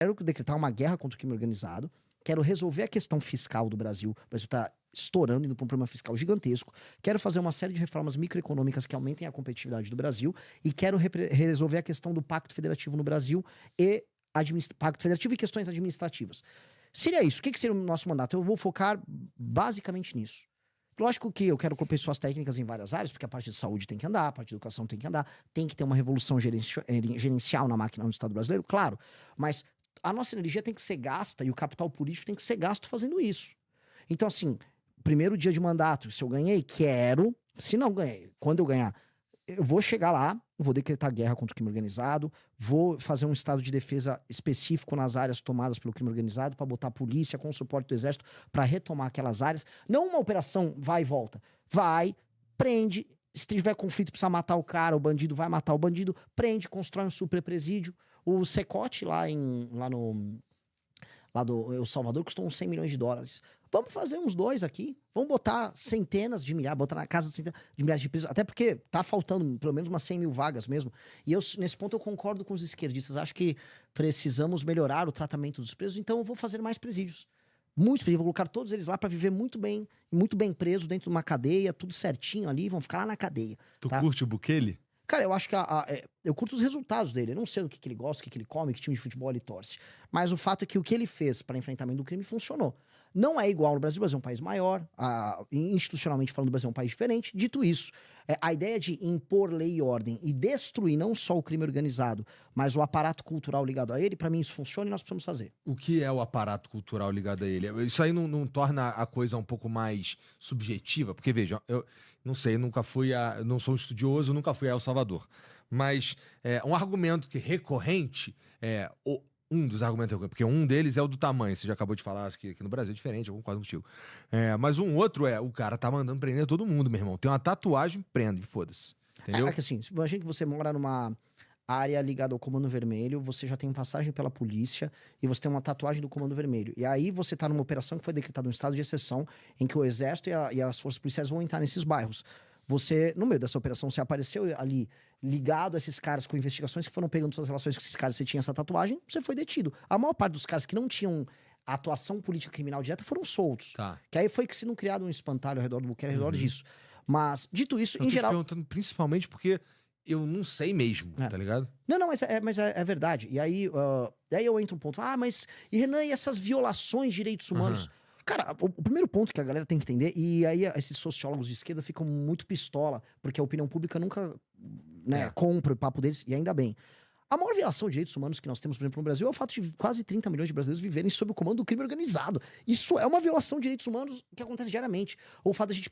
quero decretar uma guerra contra o crime organizado, quero resolver a questão fiscal do Brasil. O Brasil está estourando, indo para um problema fiscal gigantesco. Quero fazer uma série de reformas microeconômicas que aumentem a competitividade do Brasil e quero resolver a questão do Pacto Federativo no Brasil e Pacto Federativo e questões administrativas. Seria isso. O que seria o nosso mandato? Eu vou focar basicamente nisso. Lógico que eu quero com pessoas técnicas em várias áreas, porque a parte de saúde tem que andar, a parte de educação tem que andar, tem que ter uma revolução gerencial na máquina no Estado brasileiro, claro. Mas a nossa energia tem que ser gasta e o capital político tem que ser gasto fazendo isso. Então, assim, primeiro dia de mandato, se eu ganhei, quero. Se não ganhei, quando eu ganhar, eu vou chegar lá, vou decretar guerra contra o crime organizado, vou fazer um estado de defesa específico nas áreas tomadas pelo crime organizado, para botar a polícia com o suporte do exército para retomar aquelas áreas. Não uma operação vai e volta. Vai, prende, se tiver conflito precisa matar o cara, o bandido vai matar o bandido, prende, constrói um super presídio. O Secote lá do El Salvador custou uns 100 milhões de dólares. Vamos fazer uns 2 aqui. Vamos botar centenas de milhares, botar na casa de centenas de milhares de presos. Até porque tá faltando pelo menos umas 100 mil vagas mesmo. E nesse ponto eu concordo com os esquerdistas. Acho que precisamos melhorar o tratamento dos presos. Então eu vou fazer mais presídios. Muitos presídios. Vou colocar todos eles lá para viver muito bem preso dentro de uma cadeia, tudo certinho ali. Vão ficar lá na cadeia. Tu tá? curte o Bukele? Cara, eu acho que eu curto os resultados dele. Eu não sei o que ele gosta, o que ele come, que time de futebol ele torce. Mas o fato é que o que ele fez para enfrentamento do crime funcionou. Não é igual no Brasil. O Brasil é um país maior. Institucionalmente falando, o Brasil é um país diferente. Dito isso, a ideia de impor lei e ordem e destruir não só o crime organizado, mas o aparato cultural ligado a ele, para mim isso funciona e nós precisamos fazer. O que é o aparato cultural ligado a ele? Isso aí não torna a coisa um pouco mais subjetiva? Porque, veja, eu não sei, não sou um estudioso, nunca fui a El Salvador. Mas um argumento que recorrente um dos argumentos, porque um deles é o do tamanho. Você já acabou de falar, acho que aqui no Brasil é diferente, eu concordo contigo. Mas um outro o cara tá mandando prender todo mundo, meu irmão. Tem uma tatuagem, prende, foda-se. Entendeu? É que assim, imagina que você mora numa área ligada ao Comando Vermelho, você já tem passagem pela polícia e você tem uma tatuagem do Comando Vermelho. E aí você tá numa operação que foi decretada um estado de exceção em que o exército e as forças policiais vão entrar nesses bairros. Você, no meio dessa operação, você apareceu ali ligado a esses caras com investigações que foram pegando suas relações com esses caras, você tinha essa tatuagem, você foi detido. A maior parte dos caras que não tinham atuação política criminal direta foram soltos. Tá. Que aí foi que se não criado um espantalho ao redor do Bukele, ao redor disso. Mas, dito isso, Eu em tô geral... te perguntando principalmente porque eu não sei mesmo, tá ligado? Não, mas é verdade. E aí eu entro um ponto. Mas, e Renan, e essas violações de direitos humanos? Cara, o primeiro ponto que a galera tem que entender, e aí esses sociólogos de esquerda ficam muito pistola, porque a opinião pública nunca compra o papo deles, e ainda bem. A maior violação de direitos humanos que nós temos, por exemplo, no Brasil é o fato de quase 30 milhões de brasileiros viverem sob o comando do crime organizado. Isso é uma violação de direitos humanos que acontece diariamente. Ou o fato de a gente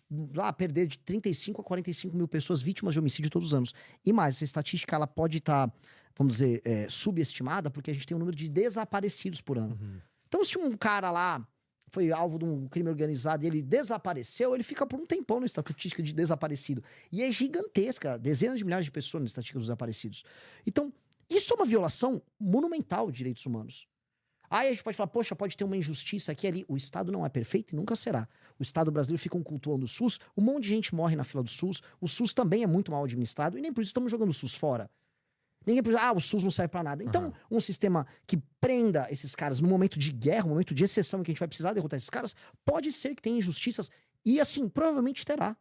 perder de 35 a 45 mil pessoas vítimas de homicídio todos os anos. E mais, essa estatística ela pode estar, vamos dizer, subestimada, porque a gente tem um número de desaparecidos por ano. Então, se um cara lá foi alvo de um crime organizado e ele desapareceu, ele fica por um tempão na estatística de desaparecido. E é gigantesca, dezenas de milhares de pessoas na estatística dos desaparecidos. Então, isso é uma violação monumental de direitos humanos. Aí a gente pode falar, poxa, pode ter uma injustiça aqui e ali. O Estado não é perfeito e nunca será. O Estado brasileiro fica cultuando o SUS, um monte de gente morre na fila do SUS, o SUS também é muito mal administrado e nem por isso estamos jogando o SUS fora. Ninguém precisa, o SUS não serve pra nada. Então, um sistema que prenda esses caras no momento de guerra, no momento de exceção em que a gente vai precisar derrotar esses caras, pode ser que tenha injustiças e, assim, provavelmente terá.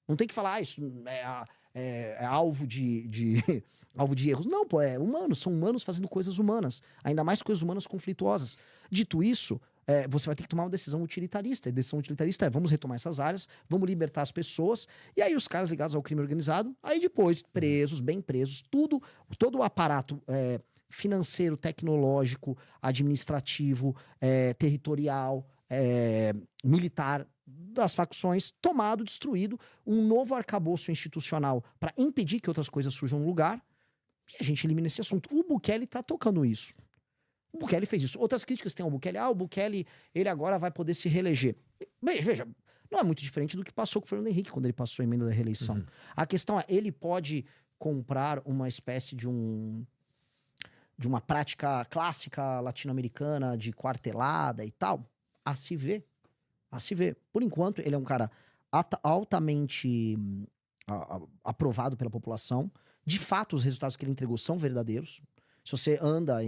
Não tem que falar, isso é alvo alvo de erros. Não, pô, são humanos fazendo coisas humanas. Ainda mais coisas humanas conflituosas. Dito isso, você vai ter que tomar uma decisão utilitarista. A decisão utilitarista vamos retomar essas áreas, vamos libertar as pessoas, e aí os caras ligados ao crime organizado, aí depois, presos, bem presos, todo o aparato financeiro, tecnológico, administrativo, territorial, militar, das facções, tomado, destruído, um novo arcabouço institucional para impedir que outras coisas surjam no lugar, e a gente elimina esse assunto. O Bukele tá tocando isso. O Bukele fez isso. Outras críticas tem ao Bukele. O Bukele, ele agora vai poder se reeleger. Veja, não é muito diferente do que passou com o Fernando Henrique quando ele passou a emenda da reeleição. A questão é, ele pode comprar uma espécie de uma prática clássica latino-americana de quartelada e tal? A se ver. A se ver. Por enquanto, ele é um cara altamente aprovado pela população. De fato, os resultados que ele entregou são verdadeiros. Se você anda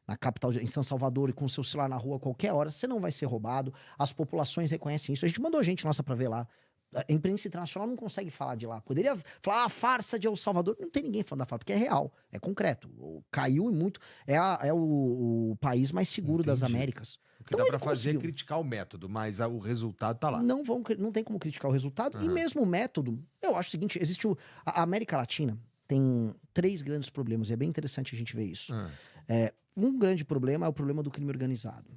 na capital, em São Salvador, e com o seu celular na rua a qualquer hora, você não vai ser roubado. As populações reconhecem isso. A gente mandou gente nossa pra ver lá. A imprensa internacional não consegue falar de lá. Poderia falar a farsa de El Salvador. Não tem ninguém falando da farsa, porque é real, é concreto. Caiu e muito. É o país mais seguro das Américas. O que dá pra fazer é criticar o método, mas o resultado tá lá. Não tem como criticar o resultado. E mesmo o método, eu acho o seguinte, a América Latina tem 3 grandes problemas, e é bem interessante a gente ver isso. Um grande problema é o problema do crime organizado.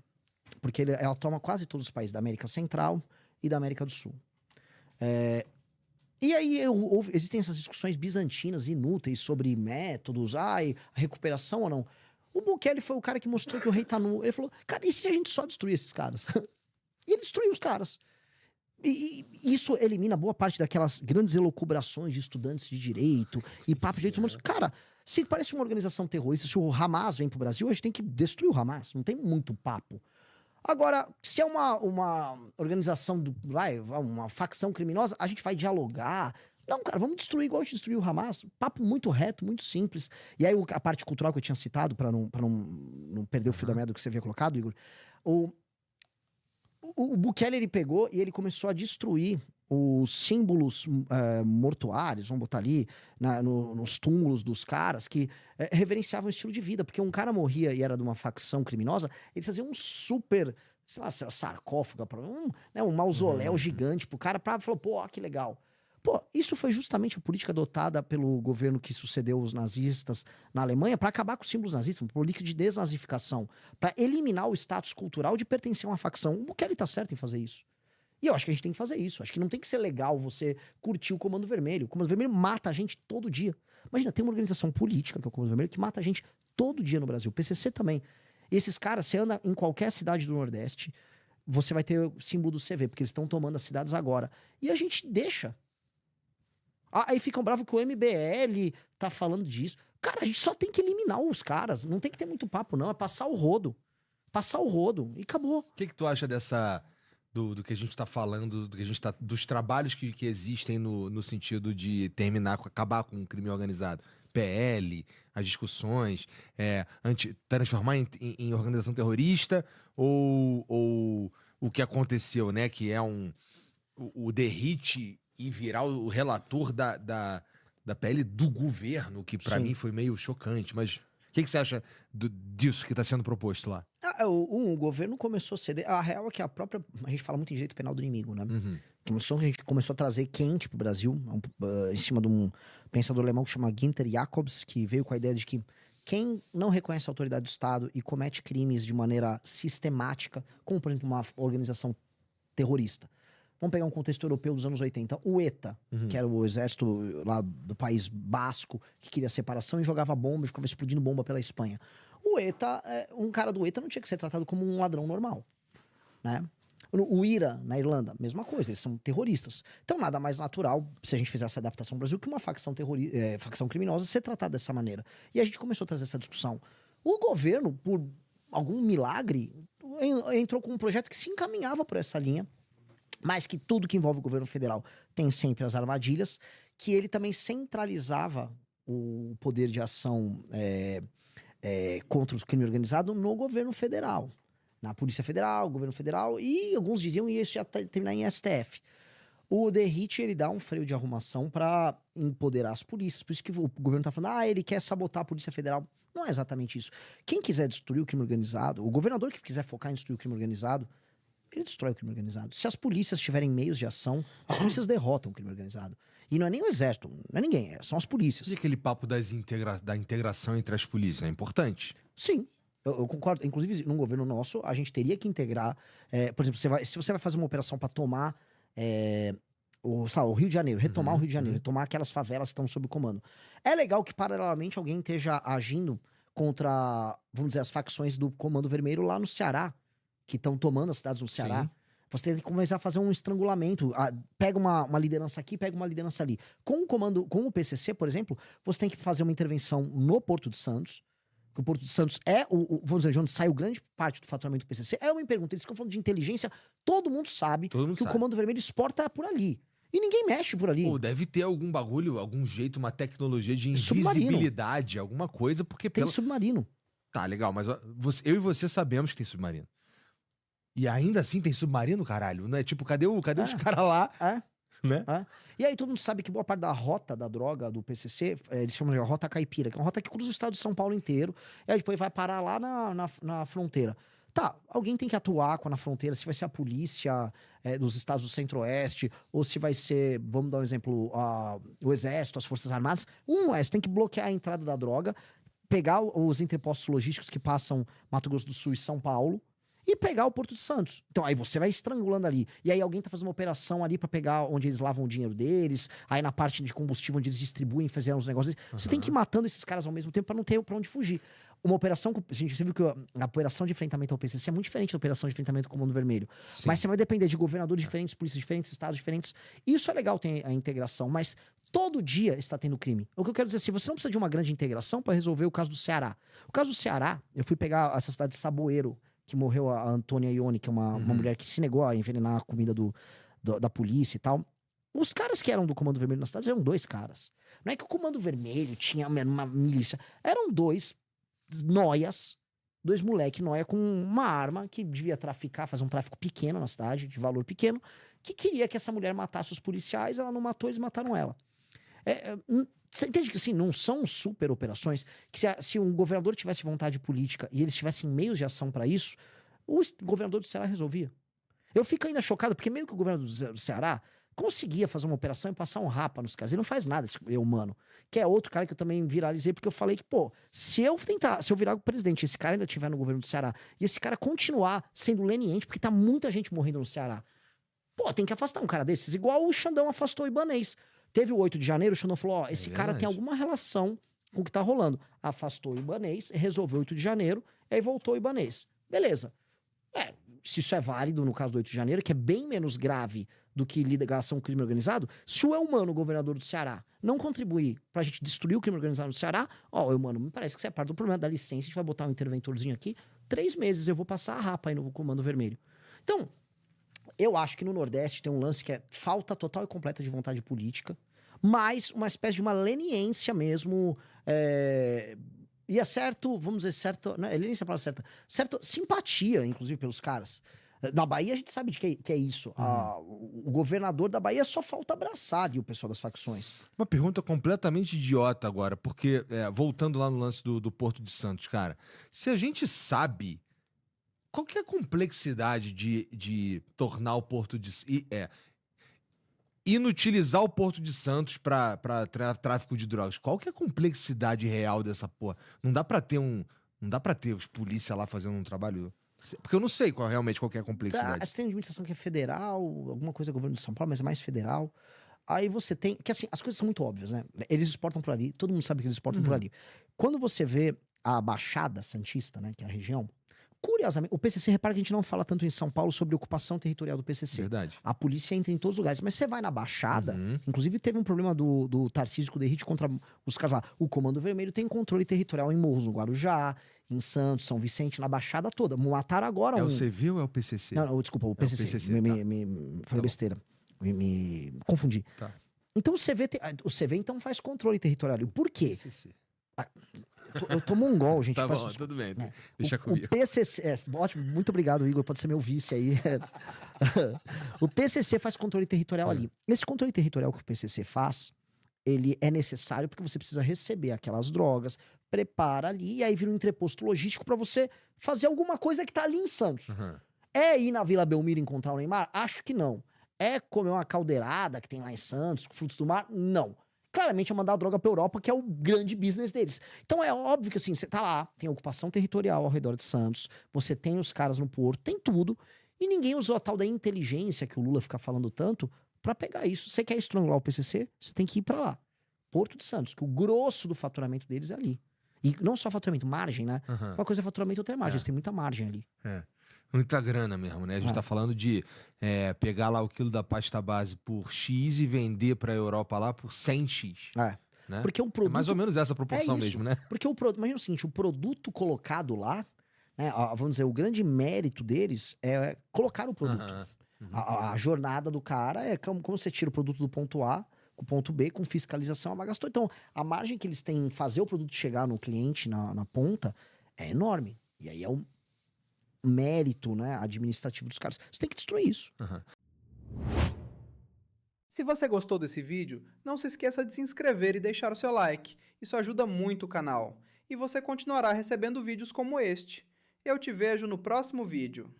Porque ela toma quase todos os países da América Central e da América do Sul. E aí existem essas discussões bizantinas inúteis sobre métodos, a recuperação ou não. O Bukele foi o cara que mostrou que o rei tá nu. Ele falou, cara, e se a gente só destruir esses caras? E ele destruiu os caras. E isso elimina boa parte daquelas grandes elucubrações de estudantes de direito e papo de direitos humanos. Cara, se parece uma organização terrorista, se o Hamas vem pro Brasil, a gente tem que destruir o Hamas. Não tem muito papo. Agora, se é uma organização, uma facção criminosa, a gente vai dialogar. Não, cara, vamos destruir igual a gente destruiu o Hamas. Papo muito reto, muito simples. E aí a parte cultural que eu tinha citado, pra não perder o fio da meada do que você havia colocado, Igor. O Bukele, ele pegou e ele começou a destruir os símbolos mortuários, vamos botar ali, nos túmulos dos caras, que reverenciavam o estilo de vida. Porque um cara morria e era de uma facção criminosa, eles faziam um super, sei lá, sarcófago, um mausoléu gigante pro cara, falou, pô, que legal. Pô, isso foi justamente a política adotada pelo governo que sucedeu os nazistas na Alemanha para acabar com os símbolos nazistas, uma política de desnazificação, para eliminar o status cultural de pertencer a uma facção. O Bukele tá certo em fazer isso. E eu acho que a gente tem que fazer isso. Acho que não tem que ser legal você curtir o Comando Vermelho. O Comando Vermelho mata a gente todo dia. Imagina, tem uma organização política, que é o Comando Vermelho, que mata a gente todo dia no Brasil. O PCC também. E esses caras, você anda em qualquer cidade do Nordeste, você vai ter o símbolo do CV, porque eles estão tomando as cidades agora. E a gente deixa. Aí ficam bravos que o MBL tá falando disso. Cara, a gente só tem que eliminar os caras. Não tem que ter muito papo, não. É passar o rodo. Passar o rodo. E acabou. O que tu acha do que a gente tá falando, dos trabalhos que existem no sentido de acabar com o crime organizado? PL, as discussões, transformar em organização terrorista ou o que aconteceu, né? Que é o Derrite e virar o relator da PL do governo, que pra mim foi meio chocante. Mas o que você acha disso que tá sendo proposto lá? O governo começou a ceder. A real é que a gente fala muito em direito penal do inimigo, né? A gente começou a trazer quente pro Brasil, em cima de um pensador alemão que chama Günther Jacobs, que veio com a ideia de que quem não reconhece a autoridade do Estado e comete crimes de maneira sistemática, como, por exemplo, uma organização terrorista. Vamos pegar um contexto europeu dos anos 80. O ETA, que era o exército lá do País Basco, que queria separação e jogava bomba e ficava explodindo bomba pela Espanha. O ETA, um cara do ETA não tinha que ser tratado como um ladrão normal, né? O IRA, na Irlanda, mesma coisa, eles são terroristas. Então, nada mais natural, se a gente fizesse essa adaptação no Brasil, que uma facção criminosa ser tratada dessa maneira. E a gente começou a trazer essa discussão. O governo, por algum milagre, entrou com um projeto que se encaminhava por essa linha, mas que tudo que envolve o governo federal tem sempre as armadilhas, que ele também centralizava o poder de ação contra o crime organizado no governo federal. Na Polícia Federal, governo federal, e alguns diziam que isso já terminar em STF. O Derrite, ele dá um freio de arrumação para empoderar as polícias. Por isso que o governo tá falando, ele quer sabotar a Polícia Federal. Não é exatamente isso. Quem quiser destruir o crime organizado, o governador que quiser focar em destruir o crime organizado, ele destrói o crime organizado. Se as polícias tiverem meios de ação, as polícias derrotam o crime organizado. E não é nem o exército, não é ninguém, são as polícias. E aquele papo da integração entre as polícias é importante? Sim. Eu concordo. Inclusive, num governo nosso, a gente teria que integrar... por exemplo, se você vai fazer uma operação para tomar o Rio de Janeiro, retomar o Rio de Janeiro, retomar aquelas favelas que estão sob comando. É legal que, paralelamente, alguém esteja agindo contra, vamos dizer, as facções do Comando Vermelho lá no Ceará, que estão tomando as cidades no Ceará. Sim. Você tem que começar a fazer um estrangulamento. Pega uma liderança aqui, pega uma liderança ali. Com o PCC, por exemplo, você tem que fazer uma intervenção no Porto de Santos, que o Porto de Santos vamos dizer, de onde sai grande parte do faturamento do PCC. É uma pergunta, eles ficam falando de inteligência, todo mundo sabe que o Comando Vermelho exporta por ali. E ninguém mexe por ali. Deve ter algum bagulho, algum jeito, uma tecnologia de invisibilidade, alguma coisa, porque... Tem submarino. Tá, legal, mas ó, eu e você sabemos que tem submarino. E ainda assim tem submarino, caralho? Não é tipo, cadê os caras lá? Né? E aí todo mundo sabe que boa parte da rota da droga do PCC, eles chamam de rota caipira, que é uma rota que cruza o estado de São Paulo inteiro, e aí depois vai parar lá na fronteira. Tá, alguém tem que atuar na fronteira, se vai ser a polícia dos estados do centro-oeste, ou se vai ser, vamos dar um exemplo, o exército, as forças armadas. Você tem que bloquear a entrada da droga, pegar os entrepostos logísticos que passam Mato Grosso do Sul e São Paulo, e pegar o Porto de Santos. Então aí você vai estrangulando ali. E aí alguém tá fazendo uma operação ali pra pegar onde eles lavam o dinheiro deles, aí na parte de combustível onde eles distribuem, fizeram os negócios. Você tem que ir matando esses caras ao mesmo tempo pra não ter pra onde fugir. Uma operação, gente, você viu que a operação de enfrentamento ao PCC é muito diferente da operação de enfrentamento ao Comando Vermelho. Sim. Mas você vai depender de governadores diferentes, polícias diferentes, estados diferentes. Isso é legal, tem a integração, mas todo dia está tendo crime. O que eu quero dizer é assim, você não precisa de uma grande integração pra resolver o caso do Ceará. O caso do Ceará, eu fui pegar essa cidade de Saboeiro, que morreu a Antônia Ione, que é uma mulher que se negou a envenenar a comida da polícia e tal. Os caras que eram do Comando Vermelho na cidade eram 2 caras. Não é que o Comando Vermelho tinha uma milícia. Eram 2 noias, 2 moleque noia com uma arma que devia fazer um tráfico pequeno na cidade, de valor pequeno, que queria que essa mulher matasse os policiais, ela não matou, eles mataram ela. Você entende que assim, não são super operações, que se um governador tivesse vontade política e eles tivessem meios de ação pra isso, o governador do Ceará resolvia. Eu fico ainda chocado, porque meio que o governador do Ceará conseguia fazer uma operação e passar um rapa nos caras. Ele não faz nada, esse humano. Que é outro cara que eu também viralizei, porque eu falei que, pô, se eu virar o presidente e esse cara ainda estiver no governo do Ceará, e esse cara continuar sendo leniente, porque tá muita gente morrendo no Ceará, pô, tem que afastar um cara desses, igual o Xandão afastou o Ibanez. Teve o 8 de janeiro, o Xandão falou, ó, esse cara tem alguma relação com o que tá rolando. Afastou o Ibanez, resolveu o 8 de janeiro, e aí voltou o Ibanez. Beleza. Se isso é válido no caso do 8 de janeiro, que é bem menos grave do que ligação ao crime organizado, se o Eumano, governador do Ceará, não contribuir pra gente destruir o crime organizado no Ceará, ó, Eumano, me parece que você é parte do problema, dá licença, a gente vai botar um interventorzinho aqui, 3 meses eu vou passar a rapa aí no Comando Vermelho. Então, eu acho que no Nordeste tem um lance que é falta total e completa de vontade política, mas uma espécie de uma leniência mesmo, e é certo, vamos dizer, certo, não, leniência é a palavra certa, certa simpatia, inclusive, pelos caras. Na Bahia a gente sabe de que é isso. O governador da Bahia só falta abraçar ali o pessoal das facções. Uma pergunta completamente idiota agora, porque, voltando lá no lance do Porto de Santos, cara, se a gente sabe qual que é a complexidade de tornar o Porto de... inutilizar o Porto de Santos pra tráfico de drogas. Qual que é a complexidade real dessa porra? Não dá pra ter os polícia lá fazendo um trabalho... Porque eu não sei realmente qual que é a complexidade. Você tem administração que é federal, alguma coisa é governo de São Paulo, mas é mais federal. Aí você tem... Que assim, as coisas são muito óbvias, né? Eles exportam por ali, todo mundo sabe que eles exportam por ali. Quando você vê a Baixada Santista, né, que é a região, curiosamente, o PCC, repara que a gente não fala tanto em São Paulo sobre ocupação territorial do PCC. Verdade. A polícia entra em todos os lugares. Mas você vai na Baixada, inclusive teve um problema do Tarcísio com o Derrite contra os caras lá. O Comando Vermelho tem controle territorial em Morros, no Guarujá, em Santos, São Vicente, na Baixada toda. Mataram agora o CV ou é o PCC? Não, desculpa, o PCC. O PCC, Falei besteira. Me confundi. Tá. Então o CV então faz controle territorial. E por quê? PCC. Eu tô mongol, gente. Tá bom, tudo bem. Deixa comigo. O PCC... ótimo, muito obrigado, Igor. Pode ser meu vice aí. O PCC faz controle territorial ali. Esse controle territorial que o PCC faz, ele é necessário porque você precisa receber aquelas drogas, prepara ali, e aí vira um entreposto logístico pra você fazer alguma coisa que tá ali em Santos. É ir na Vila Belmiro encontrar o Neymar? Acho que não. É comer uma caldeirada que tem lá em Santos, frutos do mar? Não. Claramente é mandar a droga pra Europa, que é o grande business deles. Então é óbvio que assim, você tá lá, tem ocupação territorial ao redor de Santos, você tem os caras no porto, tem tudo, e ninguém usou a tal da inteligência que o Lula fica falando tanto pra pegar isso. Você quer estrangular o PCC? Você tem que ir pra lá. Porto de Santos, que o grosso do faturamento deles é ali. E não só faturamento, margem, né? Uma coisa é faturamento, outra é margem. Eles têm muita margem ali. Muita grana mesmo, né? A gente tá falando de pegar lá o quilo da pasta base por X e vender pra Europa lá por 100X. Né? Porque o produto... É mais ou menos essa proporção mesmo, né? Porque imagina o seguinte, o produto colocado lá, né, vamos dizer, o grande mérito deles é colocar o produto. A jornada do cara é como você tira o produto do ponto A com o ponto B, com fiscalização, ela gastou. Então, a margem que eles têm em fazer o produto chegar no cliente, na ponta, é enorme. E aí é um mérito, né, administrativo dos caras. Você tem que destruir isso. Aham. Se você gostou desse vídeo, não se esqueça de se inscrever e deixar o seu like. Isso ajuda muito o canal. E você continuará recebendo vídeos como este. Eu te vejo no próximo vídeo.